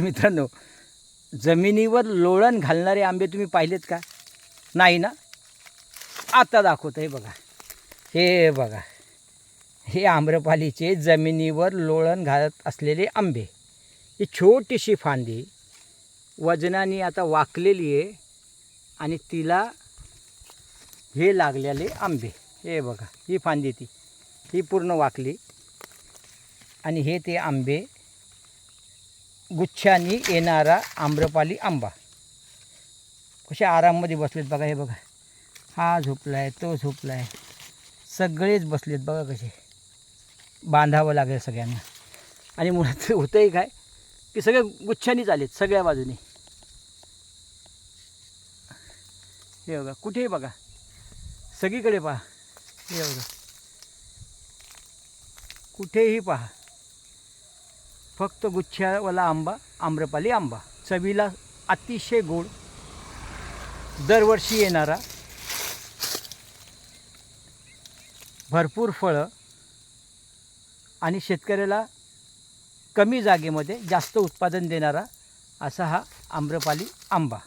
मित्रांनो, जमिनीवर लोळण घालणारे आंबे तुम्ही पाहिलेत का? नाही ना? आता दाखवतो. हे बघा, हे आम्रपालीचे जमिनीवर लोळण घालत असलेले आंबे. ही छोटीशी फांदी वजनाने आता वाकलेली आहे आणि तिला हे लागलेले आंबे. हे बघा, ही फांदी ही पूर्ण वाकली आणि हे ते आंबे, गुच्छांनी येणारा आम्रपाली आंबा. कसे आराममध्ये बसलेत बघा. हे बघा, हा झोपलाय, तो झोपलाय, सगळेच बसलेत बघा. कसे बांधावं लागेल सगळ्यांना. आणि मुळात होतंही काय की सगळे गुच्छांनीच आलेत सगळ्या बाजूनी. हे बघा, कुठेही बघा, सगळीकडे पहा. हे बघा, कुठेही पहा, फक्त गुच्छावाला आंबा, आम्रपाली आंबा. चवीला अतिशय गोड, दरवर्षी येणारा, भरपूर फळं आणि शेतकऱ्याला कमी जागेमध्ये जास्त उत्पादन देणारा असा हा आम्रपाली आंबा.